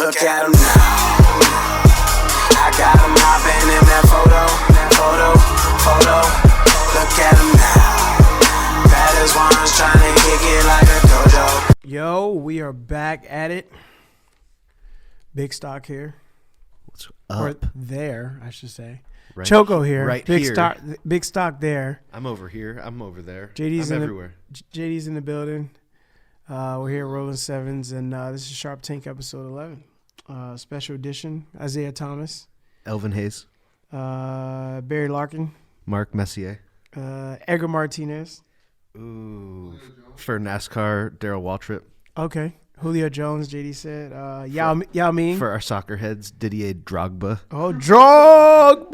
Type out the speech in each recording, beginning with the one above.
Look at him now. I got him hopping in that photo. Look at him now. Baddest ones trying to kick it like a dojo. Yo, we are back at it. Big Stock here. What's Or up? there, I should say. Right, Choco here. Right Big here. Stock. Big Stock there. I'm over here. I'm over there. JD's I'm in everywhere. JD's in the building. We're here at Rolling Sevens, and this is Sharp Tank episode 11. Special edition. Isaiah Thomas. Elvin Hayes. Barry Larkin. Mark Messier. Edgar Martinez. Ooh. For NASCAR, Darrell Waltrip. Okay. Julio Jones, JD said. Yao Ming. For our soccer heads, Didier Drogba. Oh, Drogba!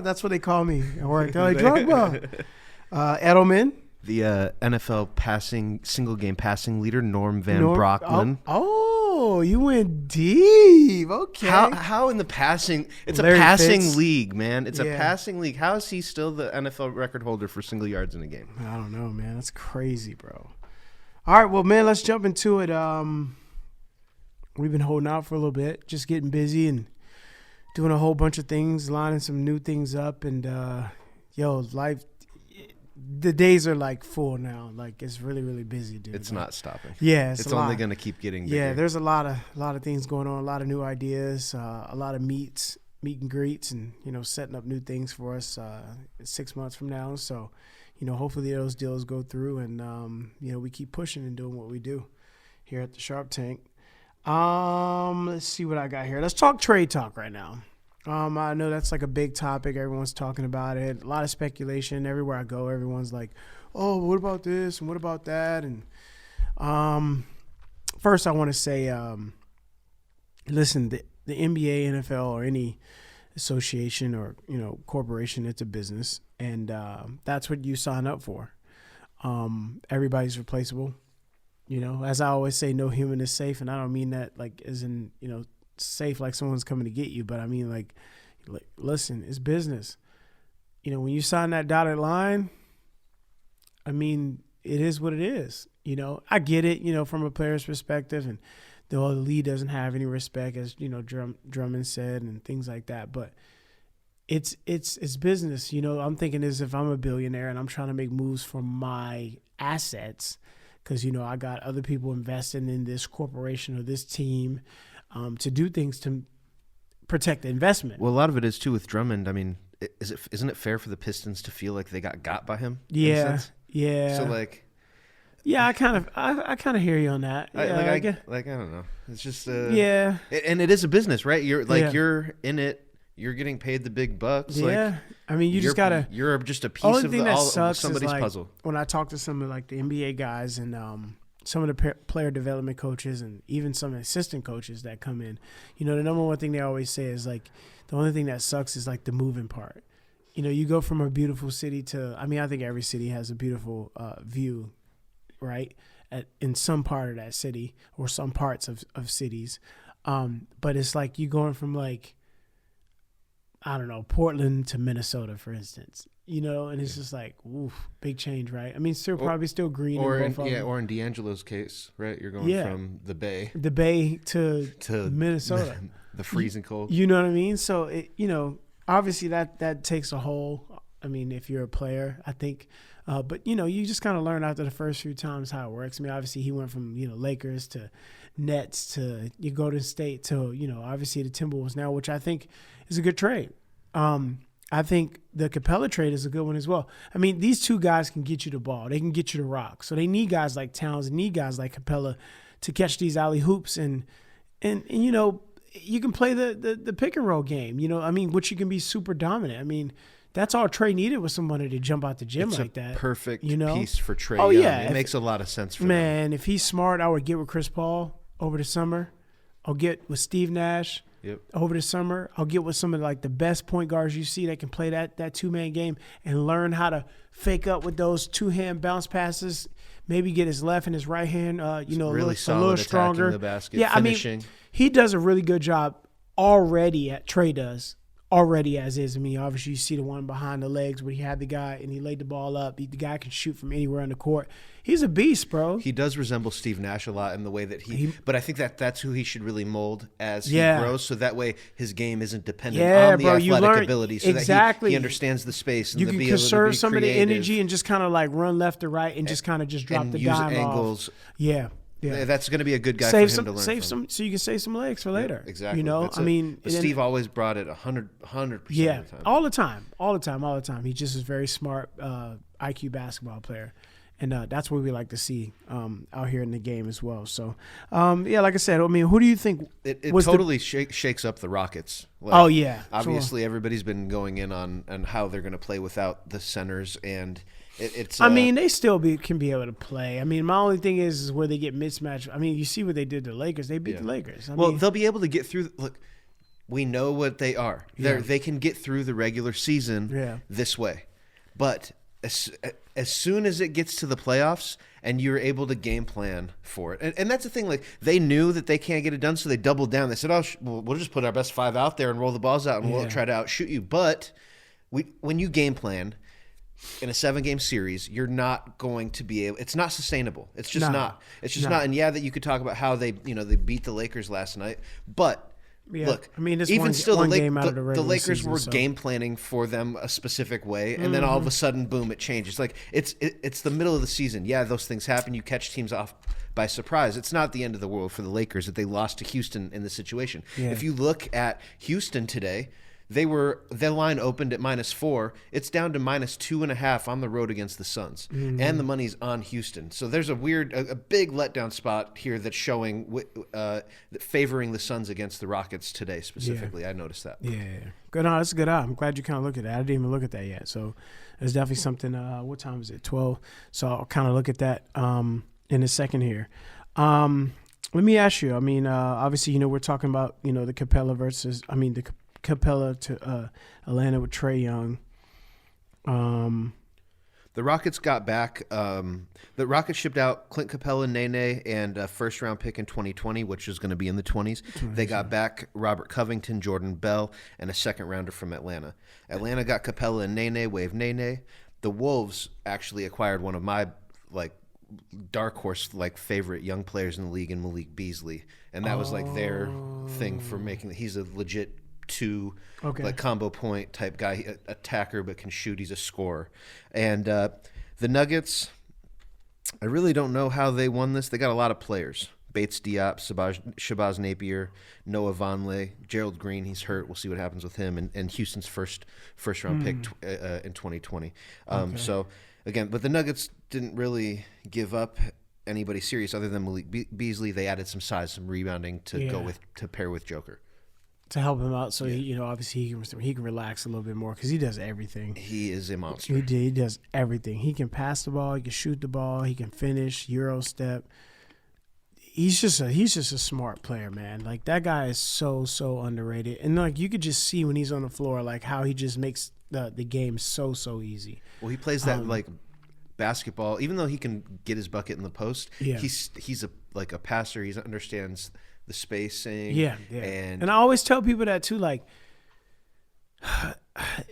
That's what they call me at work. They're like, Drogba. Edelman. The NFL single game passing leader, Norm Van Brocklin. Oh, you went deep. Okay. How in the passing? It's Larry a passing Fitz. league, man. It's Yeah. a passing league. How is he still the NFL record holder for single yards in a game? I don't know, man. That's crazy, bro. All right, well, man, let's jump into it. We've been holding out for a little bit, just getting busy and doing a whole bunch of things, lining some new things up, and life. The days are like full now. Like it's really, really busy, dude. It's not stopping. Yeah, It's a only lot. going to keep getting bigger. Yeah, there's a lot of things going on, a lot of new ideas, a lot of meet and greets, and setting up new things for us 6 months from now. So, hopefully those deals go through, and we keep pushing and doing what we do here at the Sharp Tank. Let's see what I got here. Let's talk trade talk right now. I know that's like a big topic. Everyone's talking about it. A lot of speculation everywhere I go. Everyone's like, "Oh, what about this and what about that?" And first, I want to say, listen, the NBA, NFL, or any association or corporation, it's a business, and that's what you sign up for. Everybody's replaceable. As I always say, no human is safe, and I don't mean that like as in safe like someone's coming to get you, but I mean like listen, it's business. When you sign that dotted line, I mean it is what it is. I get it, from a player's perspective, and the league doesn't have any respect, as Drummond said, and things like that, but it's business. I'm thinking as if I'm a billionaire and I'm trying to make moves for my assets because I got other people investing in this corporation or this team to do things to protect the investment. Well, a lot of it is too with Drummond. I mean, isn't it fair for the Pistons to feel like they got by him? Yeah. So yeah, I kind of hear you on that. I don't know. It's just yeah, and it is a business, right? You're in it. You're getting paid the big bucks. Yeah, I mean, you just gotta. You're just a piece Only of thing that of sucks somebody's is like, puzzle. when I talk to some of like the NBA guys and some of the player development coaches and even some assistant coaches that come in, the number one thing they always say is like the only thing that sucks is like the moving part. You go from a beautiful city to, I mean, I think every city has a beautiful view, right? In some part of that city or some parts of cities. But it's like you going from like, I don't know, Portland to Minnesota, for instance, and it's just like, oof, big change, right? I mean, probably still green. Or in both of them. or in D'Angelo's case, right? You're going from the Bay to Minnesota, the freezing cold. You know what I mean? So obviously that takes a whole. I mean, if you're a player, I think, but you just kind of learn after the first few times how it works. I mean, obviously he went from Lakers to Nets to Golden State to obviously the Timberwolves now, which I think is a good trade. I think the Capella trade is a good one as well. I mean, these two guys can get you the ball. They can get you the rock. So they need guys like Towns and need guys like Capella to catch these alley hoops and you can play the pick and roll game. I mean, which you can be super dominant. I mean, that's all Trey needed was somebody to jump out the gym it's like that. Perfect piece for Trey. Oh, Young. yeah. It makes a lot of sense for them. Man, if he's smart, I would get with Chris Paul over the summer. I'll get with Steve Nash over the summer. I'll get with some of like the best point guards you see that can play that two-man game and learn how to fake up with those two-hand bounce passes. Maybe get his left and his right hand, really a little solid stronger. Attacking the basket, yeah, finishing. I mean, he does a really good job already. Trey does already as is. I mean, obviously you see the one behind the legs where he had the guy and he laid the ball up. The guy can shoot from anywhere on the court. He's a beast, bro. He does resemble Steve Nash a lot in the way that but I think that's who he should really mold as he Yeah. grows, so that way his game isn't dependent Yeah, on the bro, you athletic learn- ability, so exactly. that he understands the space and You the can ability to conserve be some of the creative energy and just kind of like run left or right and just kind of just drop and the use dime angles. off. Yeah. Yeah. That's going to be a good guy Save for him some, to learn save from. some, so you can save some legs for later. Exactly. You know, That's I it. mean, But Steve always brought it 100% yeah, of the time. all the time. He just is a very smart IQ basketball player, and that's what we like to see out here in the game as well. So, yeah, like I said, I mean, who do you think? It was totally shakes up the Rockets. Like, Oh yeah, obviously everybody's been going in on how they're going to play without the centers, and it's. I mean, they still can be able to play. I mean, my only thing is where they get mismatched. I mean, you see what they did to the Lakers. They beat the Lakers. I mean, they'll be able to get through. Look, we know what they are. They can get through the regular season this way, but as soon as it gets to the playoffs and you're able to game plan for it, and that's the thing. Like, they knew that they can't get it done, so they doubled down. They said, "Oh, we'll just put our best 5 out there and roll the balls out, and we'll try to outshoot you." But when you game plan in a 7-game series, you're not going to be able. It's not sustainable. It's just not. It's just not. And yeah, that you could talk about how they beat the Lakers last night, but. Yeah. Look, I mean, it's even one still, game out of the the regular Lakers season, were so. game planning for them a specific way, and then all of a sudden, boom, it changes. Like it's the middle of the season. Yeah, those things happen. You catch teams off by surprise. It's not the end of the world for the Lakers that they lost to Houston in this situation. Yeah. If you look at Houston today, their line opened at -4. It's down to -2.5 on the road against the Suns, and the money's on Houston. So there's a big letdown spot here that's showing that favoring the Suns against the Rockets today specifically. I noticed that. Yeah, good. No, that's a good eye. I'm glad you kind of look at that. I didn't even look at that yet. So there's definitely something. What time is it? 12. So I'll kind of look at that in a second here. Let me ask you. I mean, obviously, we're talking about the Capella the Capella to Atlanta with Trae Young. The Rockets got back. The Rockets shipped out Clint Capella, Nene, and a first-round pick in 2020, which is going to be in the 20s. They got back Robert Covington, Jordan Bell, and a second-rounder from Atlanta. Atlanta got Capella and Nene, waived Nene. The Wolves actually acquired one of my dark horse favorite young players in the league in Malik Beasley, and that was their thing for making. He's a legit 2 combo point type guy, attacker but can shoot. He's a scorer. And the Nuggets, I really don't know how they won this. They got a lot of players: Bates Diop, Shabazz Napier, Noah Vonleh, Gerald Green. He's hurt. We'll see what happens with him. And Houston's first round pick in 2020. So again, but the Nuggets didn't really give up anybody serious other than Malik Beasley. They added some size, some rebounding to pair with Joker. To help him out, so obviously he can relax a little bit more because he does everything. He is a monster. He does everything. He can pass the ball, he can shoot the ball, he can finish, Euro step. He's just a smart player, man. Like, that guy is so underrated, and you could just see when he's on the floor how he just makes the game so easy. Well, he plays that basketball, even though he can get his bucket in the post. Yeah. He's a passer. He understands the spacing. Yeah. And I always tell people that too.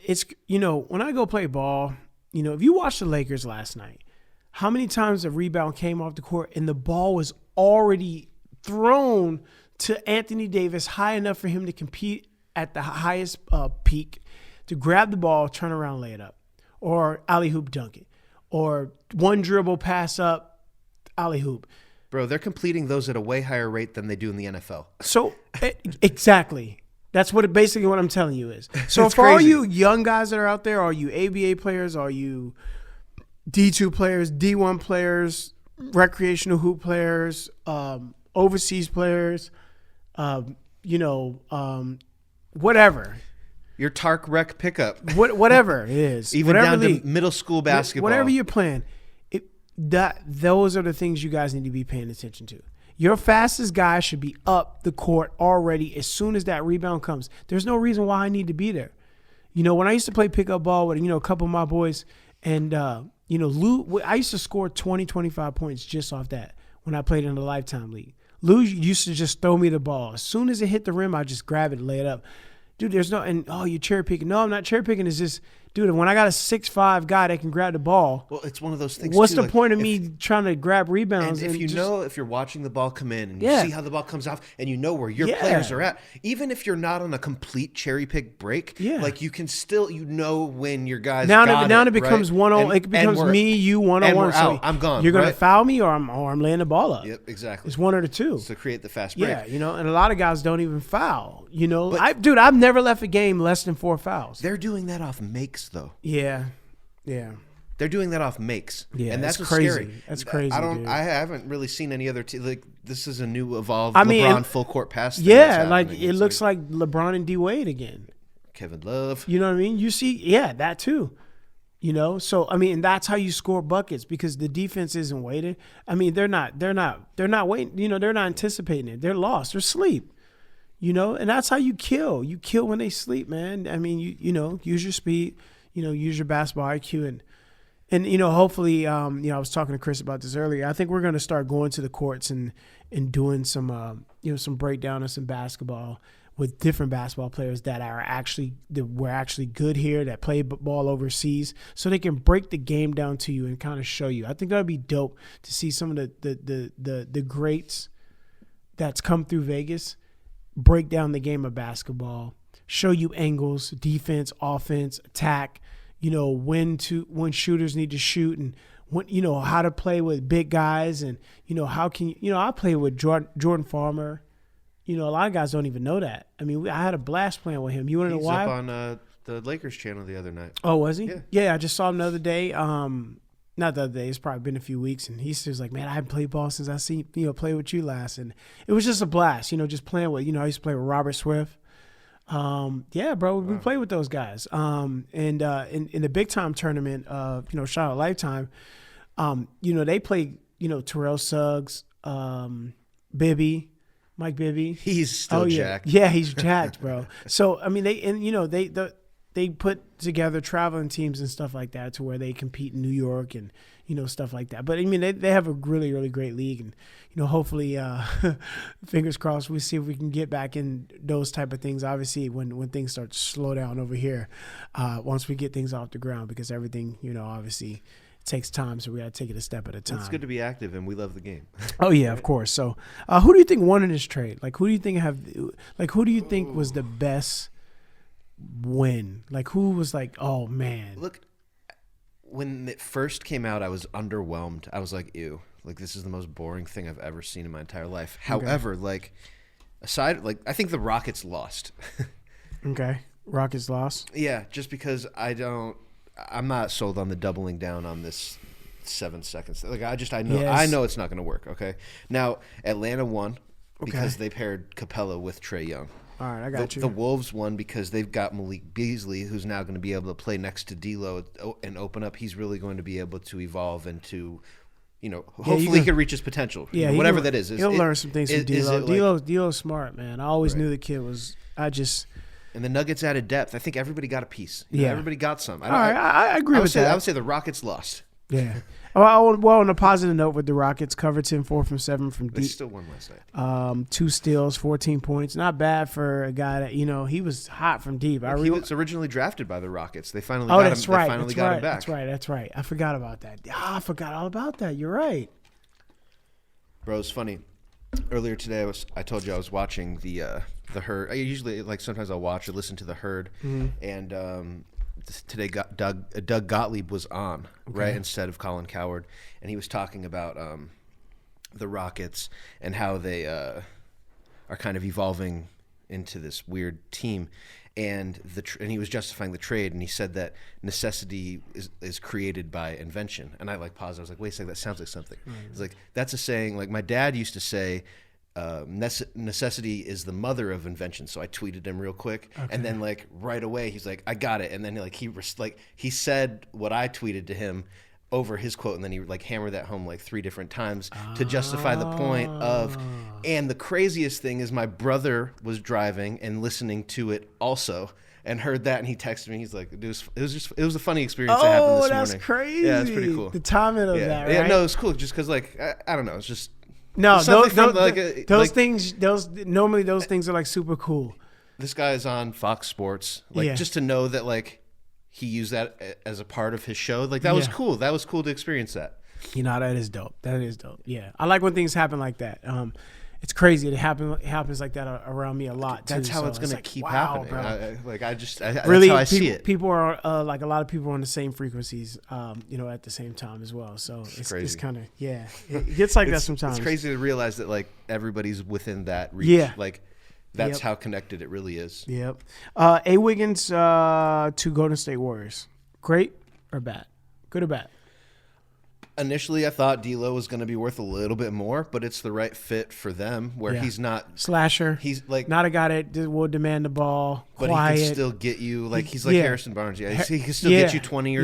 It's when I go play ball, if you watch the Lakers last night, how many times a rebound came off the court and the ball was already thrown to Anthony Davis high enough for him to compete at the highest peak, to grab the ball, turn around, lay it up, or alley-hoop dunk it, or one dribble pass up, alley-hoop. Bro, they're completing those at a way higher rate than they do in the NFL. So, exactly. That's basically what I'm telling you is. So for crazy. all you young guys that are out there, are you ABA players, are you D2 players, D1 players, recreational hoop players, overseas players, whatever. Your Tark Rec pickup. Whatever it is. Even down to middle school basketball. Whatever you're playing, those are the things you guys need to be paying attention to. Your fastest guy should be up the court already as soon as that rebound comes. There's no reason why I need to be there. When I used to play pickup ball with a couple of my boys, and Lou, I used to score 20, 25 points just off that when I played in the Lifetime League. Lou used to just throw me the ball. As soon as it hit the rim, I just grab it and lay it up. dude, there's no, and you're cherry picking. No, I'm not cherry picking. It's just, dude, when I got a 6'5" guy that can grab the ball, well, it's one of those things. What's too, the like, point of me trying to grab rebounds? And if you're watching the ball come in and you see how the ball comes off and you know where your players are at, even if you're not on a complete cherry pick break, like you can still, when your guys now got it becomes right? it becomes me, you, one-on-one. So I'm gone. You're going to foul me or I'm laying the ball up. Yep, exactly. It's one or the two. To create the fast break. Yeah, and a lot of guys don't even foul. I've never left a game less than 4 fouls. They're doing that off makes though. Yeah. They're doing that off makes. Yeah, and that's what's crazy. scary. That's crazy. I haven't really seen any other team. Like, this is a new evolved LeBron full court pass thing. Yeah, like it looks like LeBron and D Wade again. Kevin Love. You know what I mean? You see, that too. So I mean, and that's how you score buckets because the defense isn't waiting. I mean, they're not waiting. They're not anticipating it. They're lost. They're asleep. And that's how you kill. You kill when they sleep, man. I mean, use your speed. Use your basketball IQ and hopefully, I was talking to Chris about this earlier. I think we're going to start going to the courts and doing some, some breakdown of some basketball with different basketball players that were actually good here, that play ball overseas, so they can break the game down to you and kind of show you. I think that would be dope to see some of the greats that's come through Vegas break down the game of basketball, show you angles, defense, offense, attack, when shooters need to shoot and when, how to play with big guys and, how can I play with Jordan Farmer. A lot of guys don't even know that. I mean, I had a blast playing with him. You want to know why? He's up on the Lakers channel the other night. Oh, was he? Yeah. Yeah, I just saw him the other day. Not the other day. It's probably been a few weeks, and he was like, "Man, I haven't played ball since I seen play with you last." And it was just a blast. just playing with. I used to play with Robert Swift. Yeah, bro, we played with those guys. And in the big time tournament of Shout Out Lifetime, they played Terrell Suggs, Bibby. Mike Bibby. He's still jacked. Yeah, he's jacked, bro. So I mean, they put together traveling teams and stuff like that to where they compete in New York and stuff like that. But I mean, they have a really, really great league, and hopefully, fingers crossed, we see if we can get back in those type of things. Obviously, when things start to slow down over here, once we get things off the ground, because everything obviously takes time, so we got to take it a step at a time. It's good to be active, and we love the game. Oh yeah, of course. So, who do you think won in this trade? Like, who do you think was the best win? Like, who was like, oh man? Look, when it first came out, I was underwhelmed. I was like, ew, like this is the most boring thing I've ever seen in my entire life. Okay. However, I think the Rockets lost. Okay, Rockets lost. Yeah, just because I'm not sold on the doubling down on this 7 seconds. Like I know it's not going to work. Okay, now Atlanta won because they paired Capella with Trae Young. All right, I got you. The Wolves won because they've got Malik Beasley, who's now going to be able to play next to D'Lo and open up. He's really going to be able to evolve into, hopefully he could reach his potential. Yeah, whatever that is. He'll learn some things from D'Lo. D'Lo's smart, man. I always knew the kid was. And the Nuggets added depth. I think everybody got a piece. Everybody got some. I agree with that. I would say the Rockets lost. Yeah. Well, on a positive note with the Rockets, Covington 4 from 7 from deep. They still won last night. 2 steals, 14 points. Not bad for a guy that he was hot from deep. He was originally drafted by the Rockets. They finally got him. They finally got him back. That's right. I forgot about that. I forgot all about that. You're right. Bro, it's funny. Earlier today, I told you I was watching the Herd. I usually sometimes I'll watch or listen to the Herd, and today Doug Gottlieb was on right instead of Colin Cowherd, and he was talking about the Rockets and how they are kind of evolving into this weird team, and and he was justifying the trade, and he said that necessity is created by invention, and I paused. I was like, wait a second, that sounds like something. It's like that's a saying. Like my dad used to say, necessity is the mother of invention. So I tweeted him real quick, and then right away he's like, I got it, and then he said what I tweeted to him over his quote, and then he hammered that home 3 different times to justify the point of. And the craziest thing is my brother was driving and listening to it also and heard that, and he texted me. He's like, it was a funny experience that happened this morning. Oh, that's crazy. Yeah, it's pretty cool. The timing of that, right? Yeah, no, it's cool just because I don't know, it's just those things. Normally those things are super cool. this guy is on Fox Sports. Like, just to know that, like, he used that as a part of his show. Like, that was cool. That was cool to experience that. You know, that is dope. That is dope. Yeah. I like when things happen like that. It's crazy. It happens like that around me a lot. That's how it's going to keep happening. That's really, how I see it. People are like a lot of people are on the same frequencies, at the same time as well. So it's kind of, it gets like that sometimes. It's crazy to realize that like everybody's within that reach. Yeah. Like that's how connected it really is. Yep. A. Wiggins to Golden State Warriors. Great or bad? Good or bad? Initially, I thought D'Lo was going to be worth a little bit more, but it's the right fit for them. Where he's not slasher. He's like not a guy that will demand the ball. But quiet. He can still get you like he's like Harrison Barnes. Yeah, he can still get you 20 or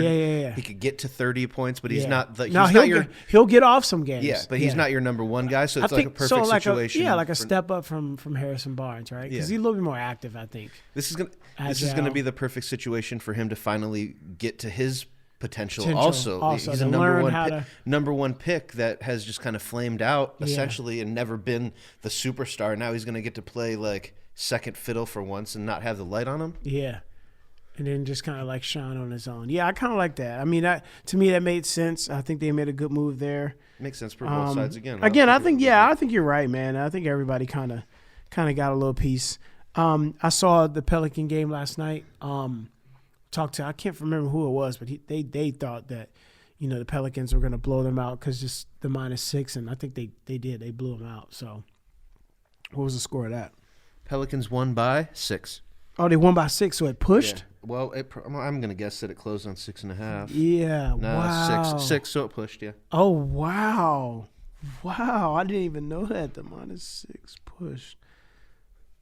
he could get to 30 points, but he's not. He'll get off some games. Yeah, but he's not your number one guy. So it's like a perfect situation. Like a step up from Harrison Barnes, right? Because he's a little bit more active, I think. This is gonna be the perfect situation for him to finally get to his potential. Also, he's a number one pick that has just kind of flamed out essentially and never been the superstar. Now he's going to get to play like second fiddle for once and not have the light on him. Yeah. And then just kind of like shine on his own. Yeah, I kind of like that. I mean, to me, that made sense. I think they made a good move there. Makes sense for both sides again. I think you're right, man. I think everybody kind of got a little piece. I saw the Pelican game last night. I can't remember who it was, but they thought that, the Pelicans were going to blow them out because just the -6, and I think they did. They blew them out. So, what was the score of that? Pelicans won by 6. Oh, they won by 6, so it pushed? Yeah. Well, I'm going to guess that it closed on 6.5. Yeah, wow. 6, so it pushed, yeah. Oh, wow. Wow, I didn't even know that. The -6 pushed.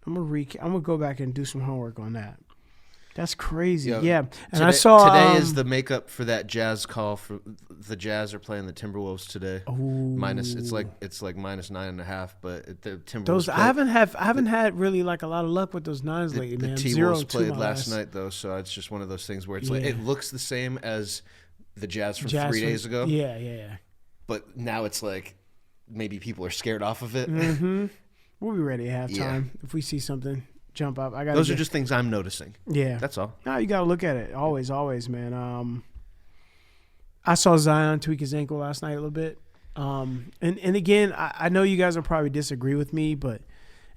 I'm going to go back and do some homework on that. That's crazy. Yeah. And I saw today is the makeup for that Jazz call. For the Jazz are playing the Timberwolves today. It's like -9.5, but the Timberwolves. I haven't had really like a lot of luck with those nines lately, man. The T-Wolves played last night though, so it's just one of those things where it's like it looks the same as the Jazz from 3 days ago. Yeah. But now it's like maybe people are scared off of it. Mm-hmm. We'll be ready at halftime if we see something jump up. Those are just things I'm noticing. Yeah, that's all. No, you got to look at it always, man. I saw Zion tweak his ankle last night a little bit. And again, I know you guys will probably disagree with me,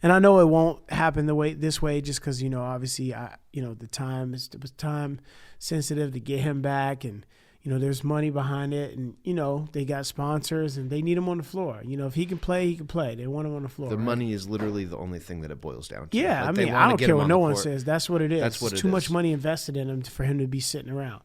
and I know it won't happen this way just because obviously the time it was time sensitive to get him back, and there's money behind it, and they got sponsors and they need him on the floor. If he can play, he can play. They want him on the floor. The money is literally the only thing that it boils down to. Yeah, I mean, I don't care what no one says. That's what it is. That's what it is. Too much money invested in him for him to be sitting around.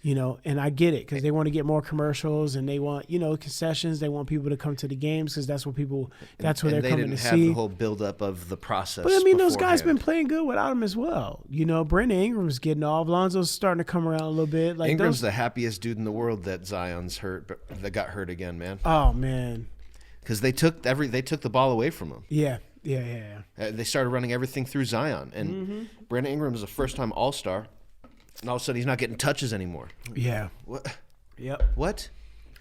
And I get it because they want to get more commercials and they want, concessions. They want people to come to the games because that's what they're coming to see. They didn't have the whole buildup of the process. But I mean, those guys been playing good without him as well. Brandon Ingram's getting off. Lonzo's starting to come around a little bit. Like Ingram's the happiest dude in the world that Zion's hurt, that got hurt again, man. Oh man, because they took the ball away from him. Yeah. They started running everything through Zion, and Brandon Ingram is a first-time All-Star. And all of a sudden, he's not getting touches anymore. Yeah. What? Yep. What?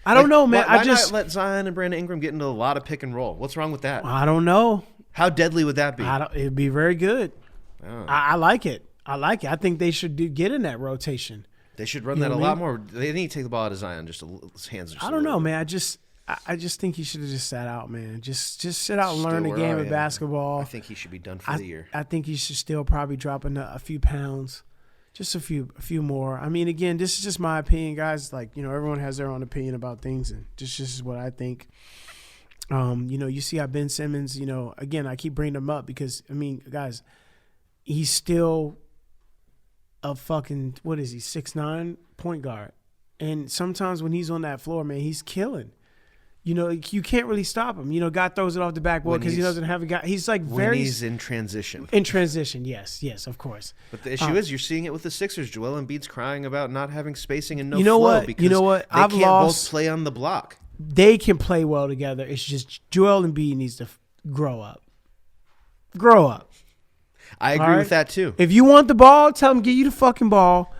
I don't know, man. Why not let Zion and Brandon Ingram get into a lot of pick and roll? What's wrong with that? I don't know. How deadly would that be? It'd be very good. Oh. I like it. I think they should get in that rotation. They should run that a lot more. They need to take the ball out of Zion. His hands are. I don't know, man. I just think he should have just sat out, man. Just sit out and learn the game of basketball. I think he should be done for the year. I think he should still probably drop a few pounds. Just a few more. I mean, again, this is just my opinion, guys. Like, everyone has their own opinion about things, and this is what I think. You see how Ben Simmons, again, I keep bringing him up because, I mean, guys, he's still a fucking, 6'9" point guard. And sometimes when he's on that floor, man, he's killing. You can't really stop him. Guy throws it off the backboard because he doesn't have a guy. He's like when he's in transition. In transition, yes, of course. But the issue is you're seeing it with the Sixers. Joel Embiid's crying about not having spacing and no flow. What? Because they can't both play on the block. They can play well together. It's just Joel Embiid needs to grow up. I agree with that too. If you want the ball, tell him get you the fucking ball.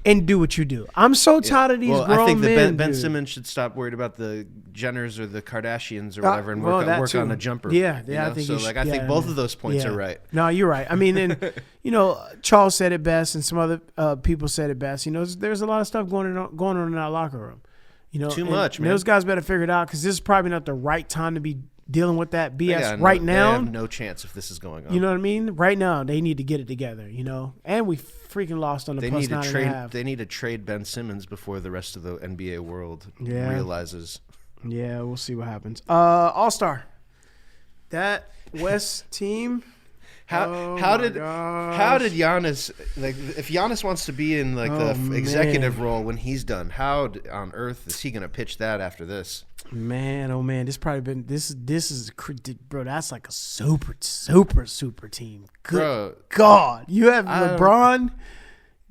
and do what you do. I'm so tired of these grown men. I think that Ben dude. Simmons should stop worried about the Jenners or the Kardashians or whatever and work on a jumper. Yeah, I think so. I think both of those points are right. No, you're right. I mean, and Charles said it best, and some other people said it best. There's a lot of stuff going on in that locker room. Too much, man. Those guys better figure it out because this is probably not the right time to be dealing with that BS now. They have no chance if this is going on. You know what I mean? Right now, they need to get it together. And we freaking lost on the plus 9.5. They need to trade Ben Simmons before the rest of the NBA world realizes. Yeah, we'll see what happens. All-Star. That West team. How did Giannis, like, if Giannis wants to be in the executive role when he's done, how on earth is he going to pitch that after this? Man, oh man, this is bro. That's like a super team. Good God, you have LeBron,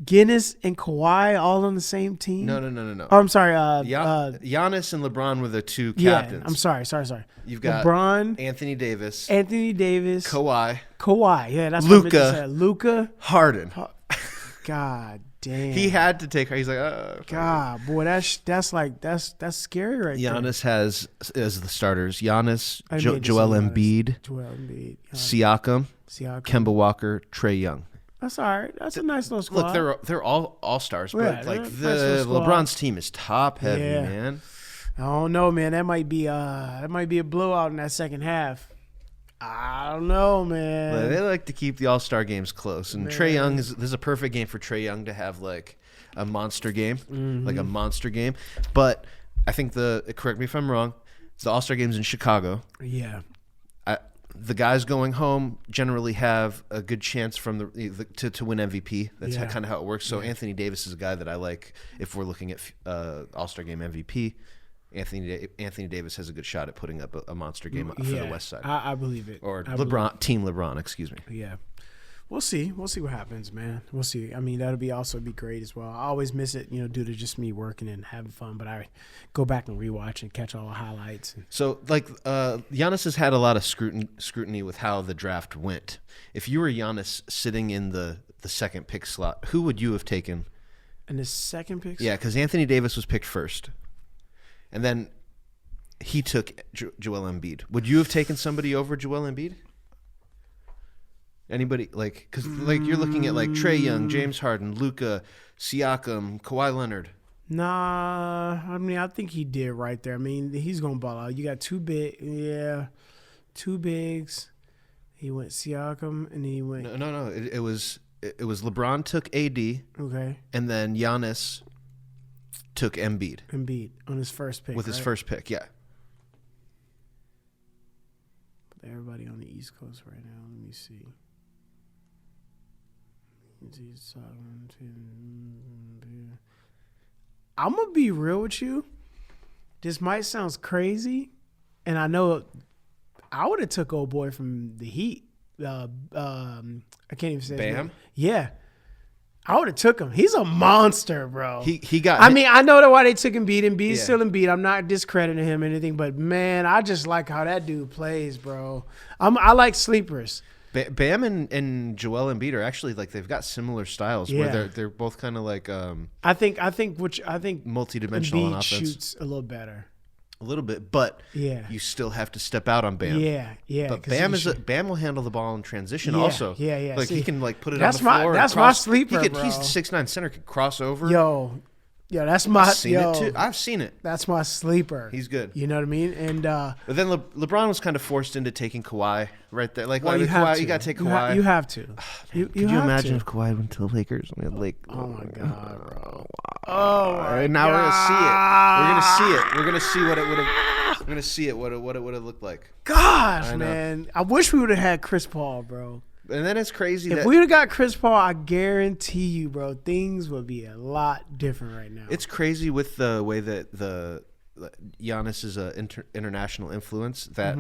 Guinness, and Kawhi all on the same team. No. Oh, I'm sorry. Giannis and LeBron were the two captains. Yeah, I'm sorry. You've got LeBron, Anthony Davis, Kawhi. Yeah, that's Luka, what I meant to say. Luka, Harden. God damn. He had to take her. He's like, oh, God, boy, that's scary right there. Giannis has as the starters. Giannis, Joel Embiid, Siakam, Kemba Walker, Trae Young. That's all right. That's a nice little squad. Look, they're all stars, but like nice LeBron's team is top heavy, man. I don't know, man. That might be a blowout in that second half. I don't know, man. But they like to keep the All-Star games close, and Trae Young this is a perfect game for Trae Young to have like a monster game, like a monster game. But I think correct me if I'm wrong, the All-Star game's in Chicago. Yeah. The guys going home generally have a good chance to win MVP. That's kind of how it works. So Anthony Davis is a guy that I like if we're looking at All-Star game MVP. Anthony Davis has a good shot at putting up a monster game for the West Side. I believe it. Or Team LeBron, excuse me. Yeah. We'll see. We'll see what happens, man. We'll see. I mean, that'll be great as well. I always miss it, due to just me working and having fun. But I go back and rewatch and catch all the highlights. So, Giannis has had a lot of scrutiny with how the draft went. If you were Giannis sitting in the second pick slot, who would you have taken? In the second pick slot? Yeah, because Anthony Davis was picked first. And then he took Joel Embiid. Would you have taken somebody over Joel Embiid? Anybody because you're looking at Trae Young, James Harden, Luka, Siakam, Kawhi Leonard. Nah, I mean I think he did right there. I mean he's gonna ball out. You got two bigs. He went Siakam and he went. No. It was LeBron took AD. Okay. And then Giannis took Embiid on his first pick. With his first pick, yeah. Everybody on the East Coast right now. Let me see. I'm gonna be real with you. This might sound crazy, and I know I would have took old boy from the Heat. I can't even say his name. Yeah. I would have took him. He's a monster, bro. He got. I mean, I know why they took Embiid. Embiid's still Embiid. I'm not discrediting him or anything, but man, I just like how that dude plays, bro. I like sleepers. Bam and Joel Embiid are actually they've got similar styles where they're both kind of I think multi-dimensional on offense. Shoots a little better. A little bit, but you still have to step out on Bam. Yeah. But Bam will handle the ball in transition also. Yeah. Like he can put it on the floor. That's my sleeper, bro. He's 6'9" center, can cross over. Yo, that's my. I've seen it too. I've seen it. That's my sleeper. He's good. You know what I mean? And but then LeBron was kind of forced into taking Kawhi right there. Like, well, you got to take Kawhi. You have to. Could you imagine if Kawhi went to the Lakers? I mean, oh my God, bro. Oh my now God. We're gonna see what it would have. We're gonna see it. What it would have looked like. Gosh, man, I wish we would have had Chris Paul, bro. And then it's crazy if we would have got Chris Paul, I guarantee you, bro, things would be a lot different right now. It's crazy with the way that Giannis is an international influence that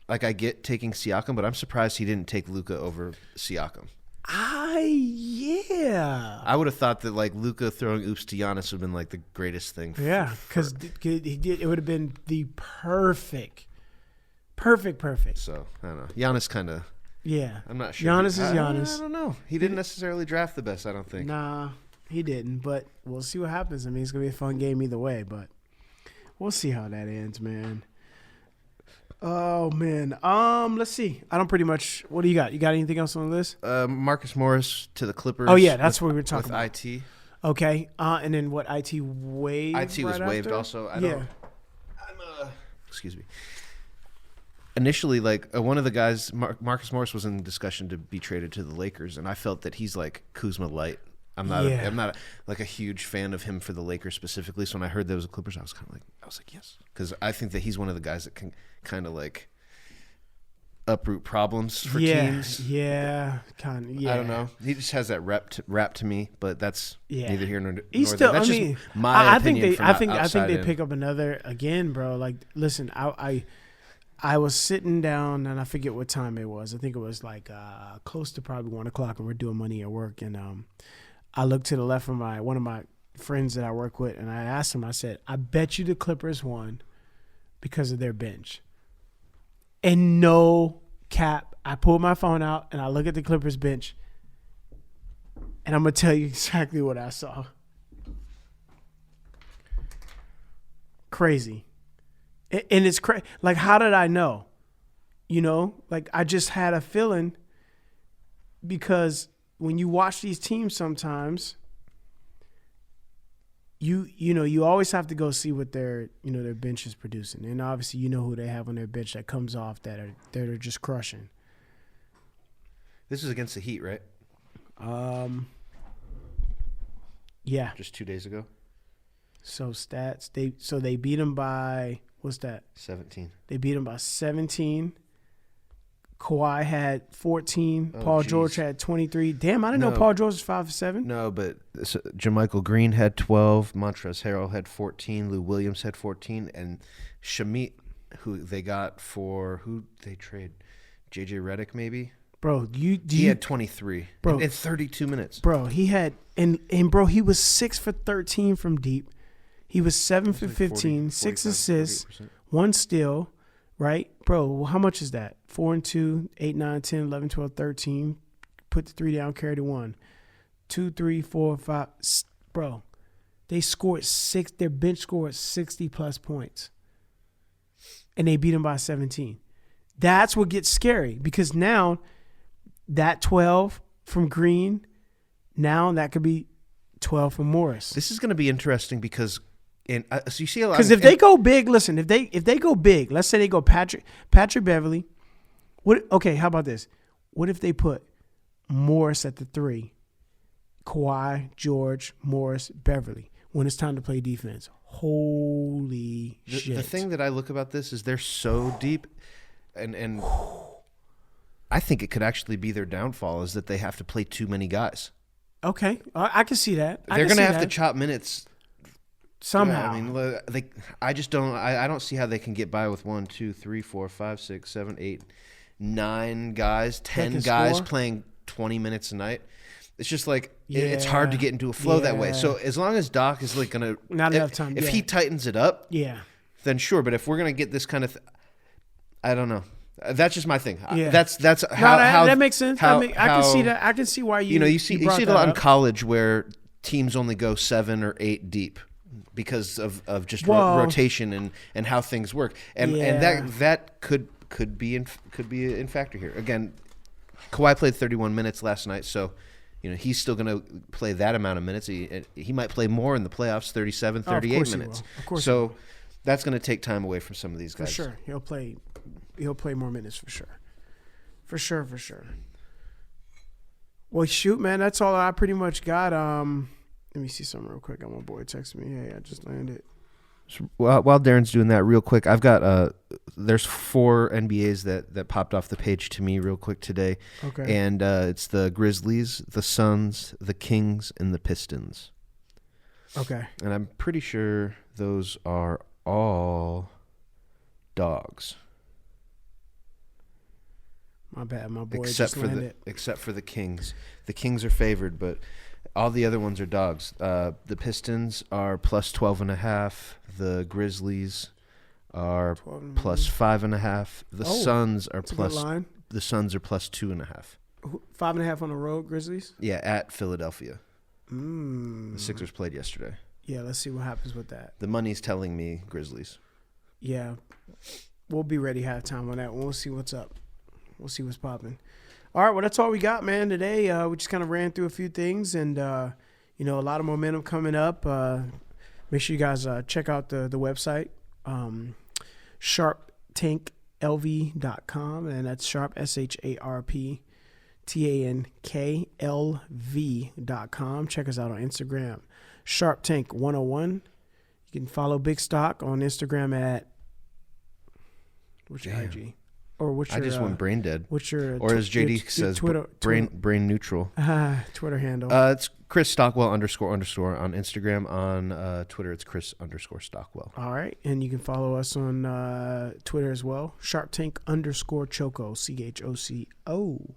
I get taking Siakam, but I'm surprised he didn't take Luka over Siakam. I would have thought that Luka throwing oops to Giannis would have been the greatest thing. Yeah, because it would have been the perfect. So I don't know. Giannis kind of. Yeah, I'm not sure. Giannis is Giannis. I don't know. He didn't necessarily draft the best. I don't think. Nah, He didn't, but we'll see what happens. I mean, it's gonna be a fun game either way, but we'll see how that ends, man. Oh man. Let's see. I don't pretty much. What do you got? You got anything else on the list? Marcus Morris to the Clippers. Oh yeah, that's what we were talking about. With IT. Okay. And then what? IT waived. IT was right waived after? also. Excuse me. Initially, like one of the guys, Marcus Morris, was in discussion to be traded to the Lakers, and I felt that he's like Kuzma light. I'm not like a huge fan of him for the Lakers specifically. So when I heard there was a Clippers, I was like, yes, because I think that he's one of the guys that can kind of like uproot problems for teams. Yeah, kind of. Yeah, I don't know. He just has that rap to me, but that's neither here nor there. He's still. That's just my opinion. I think they pick up another again, bro. Like, listen, I was sitting down and I forget what time it was. I think it was like close to probably 1:00, and we're doing money at work. And I looked to the left of one of my friends that I work with, and I asked him. I said, "I bet you the Clippers won because of their bench." And no cap, I pulled my phone out and I look at the Clippers bench, and I'm gonna tell you exactly what I saw. Crazy. And it's crazy. Like, how did I know? You know, like I just had a feeling, because when you watch these teams sometimes, you always have to go see what their bench is producing. And obviously you know who they have on their bench that comes off that are just crushing. This is against the Heat, right? Yeah. Just 2 days ago. So stats, they beat them by, what's that? 17. They beat them by 17. Kawhi had 14. Paul George had 23. Damn, I didn't know Paul George was 5 for 7. No, but JaMychal Green had 12. Montrezl Harrell had 14. Lou Williams had 14. And Shamit, who they got for, who they trade? JJ Redick, maybe? Bro, he had 23. Bro, in 32 minutes. Bro, he had, and bro, he was 6 for 13 from deep. He was 7 for 15, 6 assists, 1 steal, right? Bro, how much is that? 4 and 2, 8, 9, 10, 11, 12, 13. Put the 3 down, carry the 1. 2, 3, 4, 5. Bro, they scored 6. Their bench scored 60-plus points. And they beat them by 17. That's what gets scary, because now that 12 from Green, now that could be 12 from Morris. This is going to be interesting because so you see a lot. Because if they go big, listen, if they go big, let's say they go Patrick Beverly. Okay, how about this? What if they put Morris at the 3, Kawhi, George, Morris, Beverly when it's time to play defense? Holy shit! The thing that I look about this is they're so deep, and I think it could actually be their downfall is that they have to play too many guys. Okay, I can see that. They're going to have to chop minutes somehow. I mean, I just don't. I don't see how they can get by with 1, 2, 3, 4, 5, 6, 7, 8, 9 guys, 10 guys playing 20 minutes a night. It's just like it's hard to get into a flow that way. So as long as Doc is like going to not enough time. If he tightens it up, then sure. But if we're going to get this kind of, I don't know. That's just my thing. Yeah. That's how that makes sense. I can see that. I can see why you see it a lot in college where teams only go 7 or 8 deep because of just rotation and how things work. And that could be in factor here. Again, Kawhi played 31 minutes last night, so he's still going to play that amount of minutes. He might play more in the playoffs, 37, 38 minutes. Of course. So that's going to take time away from some of these guys. For sure. He'll play more minutes for sure. For sure. Well, shoot, man, that's all I pretty much got. Let me see something real quick. My boy texted me. Hey, I just landed. So while Darren's doing that real quick, I've got there's 4 NBAs that popped off the page to me real quick today. Okay. And it's the Grizzlies, the Suns, the Kings, and the Pistons. Okay. And I'm pretty sure those are all dogs. My bad, my boy Except just landed. Except for the Kings. The Kings are favored, but all the other ones are dogs. The Pistons are plus 12.5. The Grizzlies are plus 5.5. The Suns are plus. The Suns are plus 2.5. 5.5 on the road, Grizzlies. Yeah, at Philadelphia. The Sixers played yesterday. Yeah, let's see what happens with that. The money's telling me Grizzlies. Yeah, we'll be ready halftime on that. We'll see what's up. We'll see what's popping. All right, well, that's all we got, man, today. We just kind of ran through a few things, and, a lot of momentum coming up. Make sure you guys check out the website, sharptanklv.com, and that's sharp, SharpTanklV.com. Check us out on Instagram, SharpTank101. You can follow Big Stock on Instagram at what's your IG? Or what's your, I just went brain dead. What's your or as JD says, brain neutral. Twitter handle? It's Chris Stockwell _ on Instagram. On Twitter, it's Chris _Stockwell. All right, and you can follow us on Twitter as well. SharpTank _ Choco CHOCO.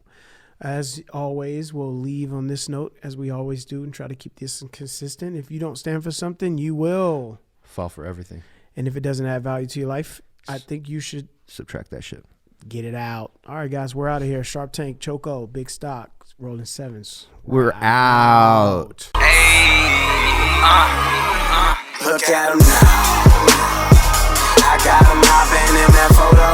As always, we'll leave on this note, as we always do, and try to keep this consistent. If you don't stand for something, you will fall for everything. And if it doesn't add value to your life, I think you should subtract that shit. Get it out. All right, guys, we're out of here. Sharp Tank, Choco, Big Stock, Rolling Sevens. We're out. Hey, look at him now. I got him hopping in that photo.